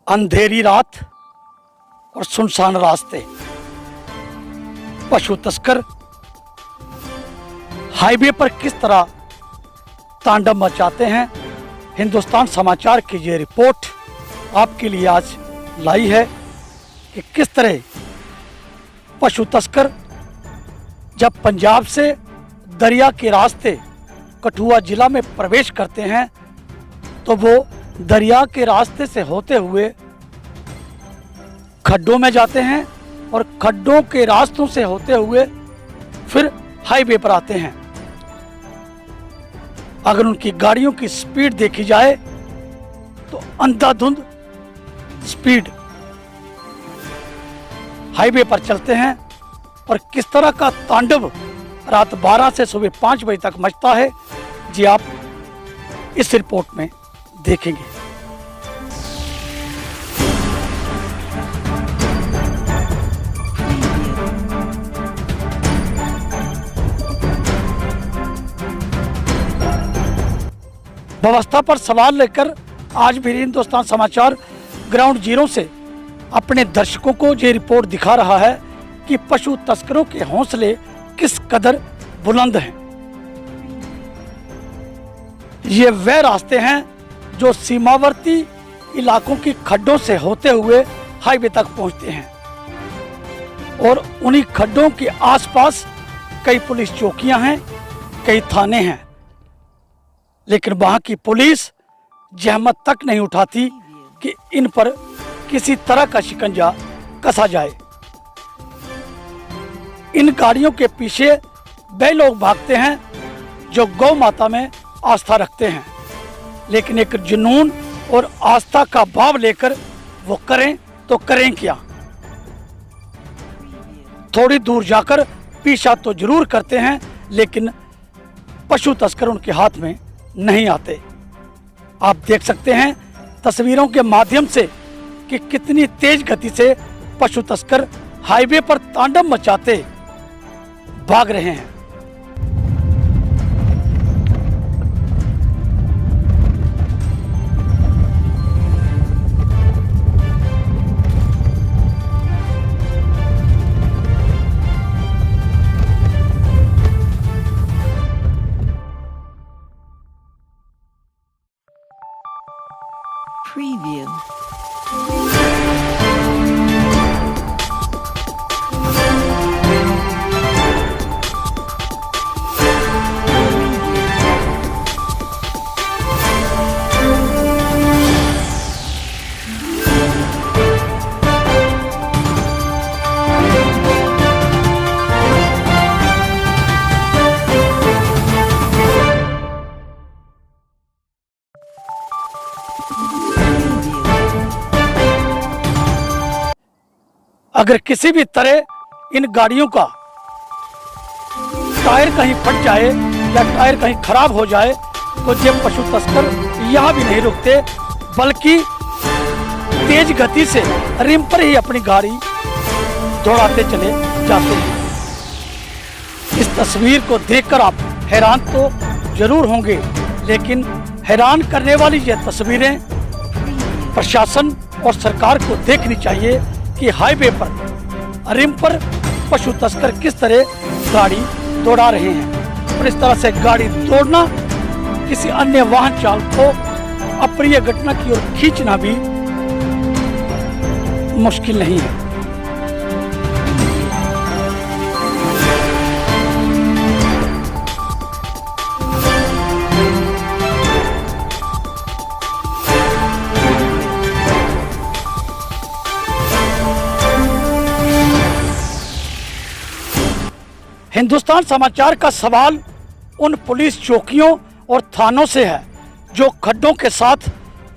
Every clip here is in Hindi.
अंधेरी रात और सुनसान रास्ते, पशु तस्कर हाईवे पर किस तरह तांडव मचाते हैं। हिंदुस्तान समाचार की ये रिपोर्ट आपके लिए आज लाई है कि किस तरह पशु तस्कर जब पंजाब से दरिया के रास्ते कठुआ जिला में प्रवेश करते हैं तो वो दरिया के रास्ते से होते हुए खड्डों में जाते हैं और खड्डों के रास्तों से होते हुए फिर हाईवे पर आते हैं। अगर उनकी गाड़ियों की स्पीड देखी जाए तो अंधाधुंध स्पीड हाईवे पर चलते हैं और किस तरह का तांडव रात 12 से सुबह 5 बजे तक मचता है, जी आप इस रिपोर्ट में देखेंगे। व्यवस्था पर सवाल लेकर आज भी हिंदुस्तान समाचार ग्राउंड जीरो से अपने दर्शकों को ये रिपोर्ट दिखा रहा है कि पशु तस्करों के हौसले किस कदर बुलंद हैं। ये वह रास्ते हैं जो सीमावर्ती इलाकों की खड्डों से होते हुए हाईवे तक पहुंचते हैं और उन्हीं खड्डों के आसपास कई पुलिस चौकियां हैं, कई थाने हैं, लेकिन वहां की पुलिस जहमत तक नहीं उठाती कि इन पर किसी तरह का शिकंजा कसा जाए। इन गाड़ियों के पीछे वे लोग भागते हैं जो गौ माता में आस्था रखते हैं, लेकिन एक जुनून और आस्था का भाव लेकर वो करें तो करें क्या। थोड़ी दूर जाकर पीछा तो जरूर करते हैं, लेकिन पशु तस्कर उनके हाथ में नहीं आते। आप देख सकते हैं तस्वीरों के माध्यम से कि कितनी तेज गति से पशु तस्कर हाईवे पर तांडव मचाते भाग रहे हैं। Preview. अगर किसी भी तरह इन गाड़ियों का टायर कहीं फट जाए या टायर कहीं खराब हो जाए तो ये पशु तस्कर यहाँ भी नहीं रुकते, बल्कि तेज गति से रिम पर ही अपनी गाड़ी दौड़ाते चले जाते हैं। इस तस्वीर को देखकर आप हैरान तो जरूर होंगे, लेकिन हैरान करने वाली ये तस्वीरें प्रशासन और सरकार को देखनी चाहिए कि हाईवे पर रिम पर पशु तस्कर किस तरह गाड़ी दौड़ा रहे हैं। और इस तरह से गाड़ी दौड़ना किसी अन्य वाहन चालक को अप्रिय घटना की ओर खींचना भी मुश्किल नहीं है। हिंदुस्तान समाचार का सवाल उन पुलिस चौकियों और थानों से है जो खड्डों के साथ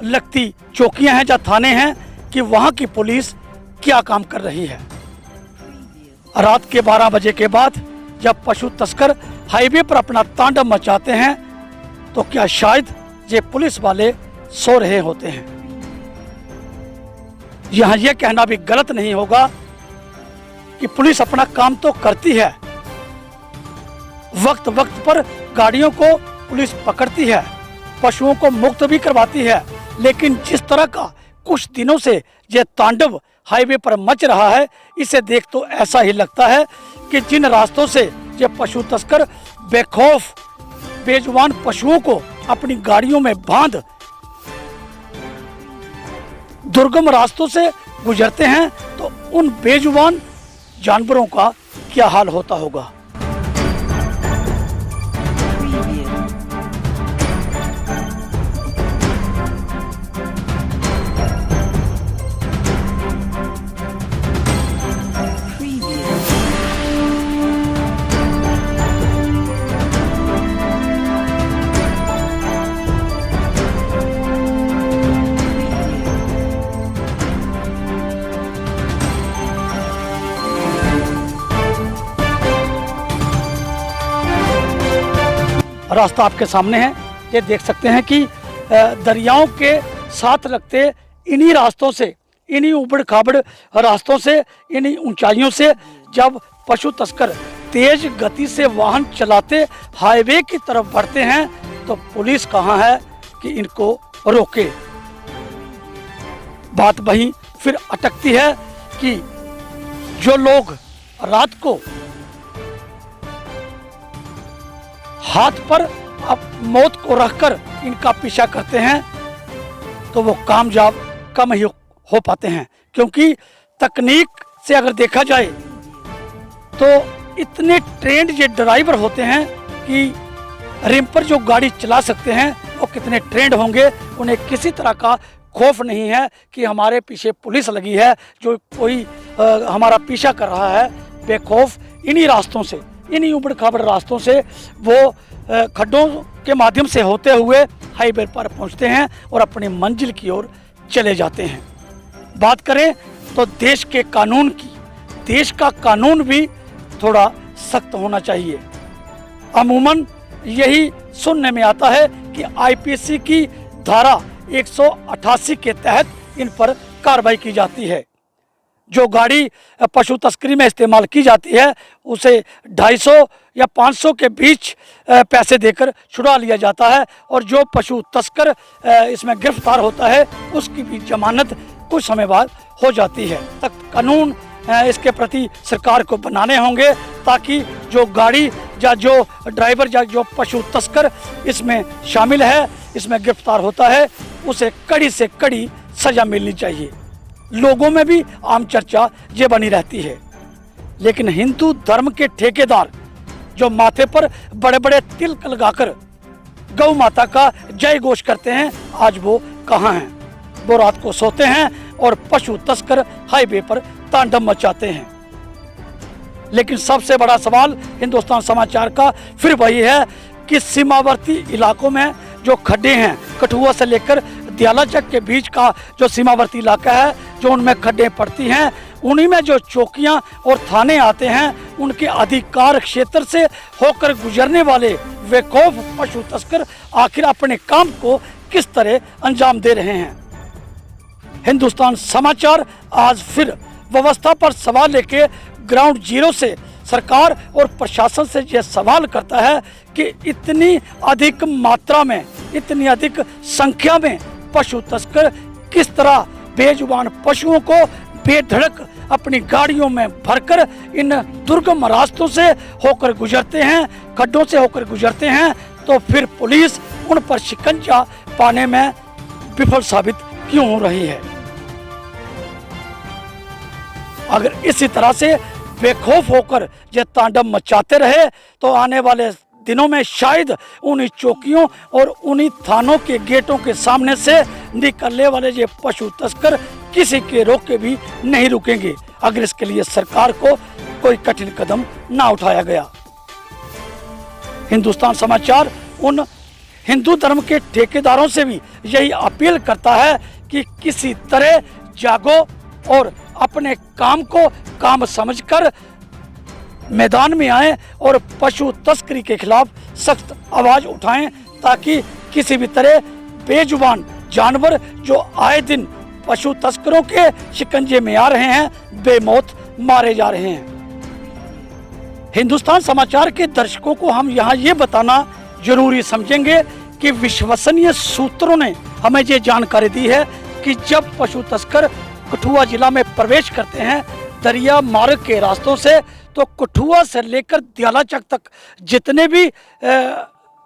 लगती चौकियां हैं या थाने हैं, कि वहां की पुलिस क्या काम कर रही है। रात के 12 बजे के बाद जब पशु तस्कर हाईवे पर अपना तांडव मचाते हैं तो क्या शायद ये पुलिस वाले सो रहे होते हैं। यहां यह कहना भी गलत नहीं होगा कि पुलिस अपना काम तो करती है, वक्त वक्त पर गाड़ियों को पुलिस पकड़ती है, पशुओं को मुक्त भी करवाती है, लेकिन जिस तरह का कुछ दिनों से यह तांडव हाईवे पर मच रहा है, इसे देख तो ऐसा ही लगता है कि जिन रास्तों से ये पशु तस्कर बेखौफ बेजुबान पशुओं को अपनी गाड़ियों में बांध दुर्गम रास्तों से गुजरते हैं, तो उन बेजुबान जानवरों का क्या हाल होता होगा। रास्ता आपके सामने है, ये देख सकते हैं कि दरियाओं के साथ लगते इन्हीं रास्तों से, इन्हीं उबड़ खाबड़ रास्तों से, इन्हीं ऊंचाइयों से जब पशु तस्कर तेज गति से वाहन चलाते हाईवे की तरफ बढ़ते हैं, तो पुलिस कहाँ है कि इनको रोके। बात वहीं फिर अटकती है कि जो लोग रात को हाथ पर अब मौत को रखकर इनका पीछा करते हैं, तो वो कामयाब कम ही हो पाते हैं, क्योंकि तकनीक से अगर देखा जाए तो इतने ट्रेंड ये ड्राइवर होते हैं कि रिम पर जो गाड़ी चला सकते हैं वो कितने ट्रेंड होंगे। उन्हें किसी तरह का खौफ नहीं है कि हमारे पीछे पुलिस लगी है, जो कोई हमारा पीछा कर रहा है। बेखौफ इन्हीं रास्तों से, इन्हीं उबड़ खाबड़ रास्तों से वो खड्डों के माध्यम से होते हुए हाईवे पर पहुंचते हैं और अपनी मंजिल की ओर चले जाते हैं। बात करें तो देश के कानून की, देश का कानून भी थोड़ा सख्त होना चाहिए। अमूमन यही सुनने में आता है कि आईपीसी की धारा 188 के तहत इन पर कार्रवाई की जाती है। जो गाड़ी पशु तस्करी में इस्तेमाल की जाती है उसे 250 या 500 के बीच पैसे देकर छुड़ा लिया जाता है, और जो पशु तस्कर इसमें गिरफ्तार होता है उसकी भी जमानत कुछ समय बाद हो जाती है। सख्त कानून इसके प्रति सरकार को बनाने होंगे, ताकि जो गाड़ी या जो ड्राइवर या जो पशु तस्कर इसमें शामिल है, इसमें गिरफ्तार होता है, उसे कड़ी से कड़ी सजा मिलनी चाहिए। लोगों में भी आम चर्चा ये बनी रहती है। लेकिन हिंदू धर्म के ठेकेदार जो माथे पर बड़े बड़े तिलक लगाकर गौ माता का जय घोष करते हैं, आज वो कहाँ हैं? वो रात को सोते हैं और पशु तस्कर हाईवे पर तांडव मचाते हैं। लेकिन सबसे बड़ा सवाल हिंदुस्तान समाचार का फिर वही है कि सीमावर्ती इलाकों में जो खड्डे हैं, कठुआ से लेकर दियालाचक के बीच का जो सीमावर्ती इलाका है, जो उनमें खड्डे पड़ती हैं, उन्हीं में जो चौकियां और थाने आते हैं, उनके अधिकार क्षेत्र से होकर गुजरने वाले बेखौफ पशु तस्कर आखिर अपने काम को किस तरह अंजाम दे रहे हैं। हिंदुस्तान समाचार आज फिर व्यवस्था पर सवाल लेके ग्राउंड जीरो से सरकार और प्रशासन से यह सवाल करता है कि इतनी अधिक मात्रा में, इतनी अधिक संख्या में पशु तस्कर किस तरह बेजुबान पशुओं को बेधड़क अपनी गाड़ियों में भरकर इन दुर्गम रास्तों से होकर गुजरते हैं, खड्डों से होकर गुजरते हैं, तो फिर पुलिस उन पर शिकंजा पाने में विफल साबित क्यों हो रही है। अगर इसी तरह से बेखौफ होकर ये तांडव मचाते रहे तो आने वाले दिनों में शायद उन्हीं चौकियों और उन्हीं थानों के गेटों के सामने से निकलने वाले ये पशु तस्कर किसी के रोके भी नहीं रुकेंगे, अगर इसके लिए सरकार को कोई कठिन कदम ना उठाया गया। हिंदुस्तान समाचार उन हिंदू धर्म के ठेकेदारों से भी यही अपील करता है कि किसी तरह जागो और अपने काम को काम समझकर मैदान में आए और पशु तस्करी के खिलाफ सख्त आवाज उठाएं, ताकि किसी भी तरह बेजुबान जानवर जो आए दिन पशु तस्करों के शिकंजे में आ रहे हैं, बेमौत मारे जा रहे हैं। हिंदुस्तान समाचार के दर्शकों को हम यहाँ ये बताना जरूरी समझेंगे कि विश्वसनीय सूत्रों ने हमें ये जानकारी दी है कि जब पशु तस्कर कठुआ जिला में प्रवेश करते हैं दरिया मार्ग के रास्तों से, तो कठुआ से लेकर दयालाचक तक जितने भी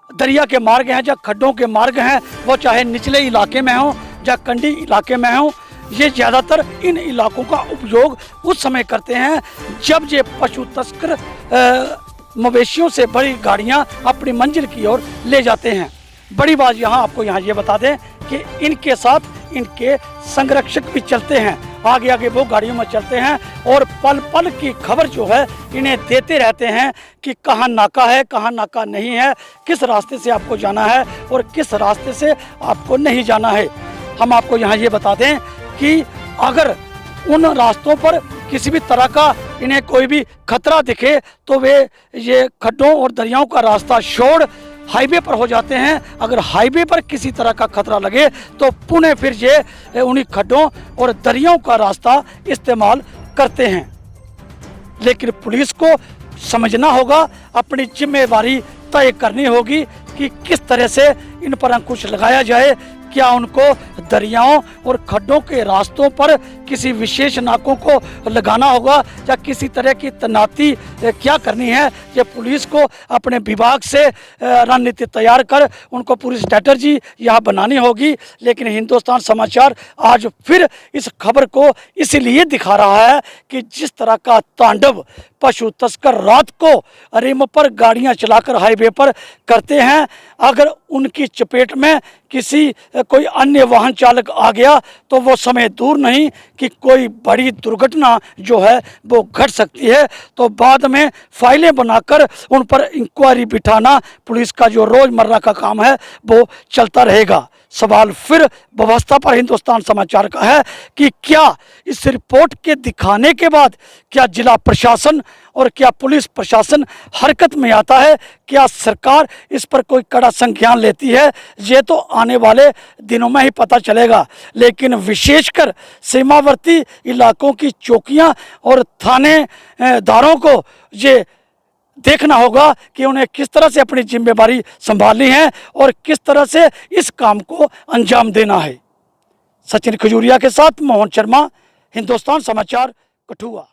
दरिया के मार्ग हैं या खड्डों के मार्ग हैं, वो चाहे निचले इलाके में हों या कंडी इलाके में हों, ये ज़्यादातर इन इलाकों का उपयोग उस समय करते हैं जब ये पशु तस्कर मवेशियों से बड़ी गाड़ियां अपनी मंजिल की ओर ले जाते हैं। बड़ी बात आपको यहाँ ये बता दें कि इनके साथ इनके संरक्षक भी चलते हैं, आगे आगे वो गाड़ियों में चलते हैं और पल पल की खबर जो है इन्हें देते रहते हैं कि कहाँ नाका है, कहाँ नाका नहीं है, किस रास्ते से आपको जाना है और किस रास्ते से आपको नहीं जाना है। हम आपको यहाँ ये बता दें कि अगर उन रास्तों पर किसी भी तरह का इन्हें कोई भी खतरा दिखे तो वे ये खड्डों और दरियाओं का रास्ता छोड़ हाईवे पर हो जाते हैं। अगर हाईवे पर किसी तरह का खतरा लगे तो पुनः फिर ये उन्हीं खड्डों और दरियाओं का रास्ता इस्तेमाल करते हैं। लेकिन पुलिस को समझना होगा, अपनी जिम्मेवारी तय करनी होगी कि किस तरह से इन पर अंकुश लगाया जाए। क्या उनको दरियाओं और खड्डों के रास्तों पर किसी विशेष नाकों को लगाना होगा या किसी तरह की तैनाती क्या करनी है, ये पुलिस को अपने विभाग से रणनीति तैयार कर उनको पूरी स्ट्रैटेजी यहाँ बनानी होगी। लेकिन हिंदुस्तान समाचार आज फिर इस खबर को इसलिए दिखा रहा है कि जिस तरह का तांडव पशु तस्कर रात को रिम पर गाड़ियां चलाकर हाईवे पर करते हैं, अगर उनकी चपेट में किसी कोई अन्य वाहन चालक आ गया तो वो समय दूर नहीं कि कोई बड़ी दुर्घटना जो है वो घट सकती है। तो बाद में फाइलें बनाकर उन पर इंक्वायरी बिठाना पुलिस का जो रोज़मर्रा का काम है वो चलता रहेगा। सवाल फिर व्यवस्था पर हिंदुस्तान समाचार का है कि क्या इस रिपोर्ट के दिखाने के बाद क्या जिला प्रशासन और क्या पुलिस प्रशासन हरकत में आता है, क्या सरकार इस पर कोई कड़ा संज्ञान लेती है, ये तो आने वाले दिनों में ही पता चलेगा। लेकिन विशेषकर सीमावर्ती इलाकों की चौकियां और थानेदारों को ये देखना होगा कि उन्हें किस तरह से अपनी जिम्मेदारी संभालनी है और किस तरह से इस काम को अंजाम देना है। सचिन खजूरिया के साथ मोहन शर्मा, हिंदुस्तान समाचार, कठुआ।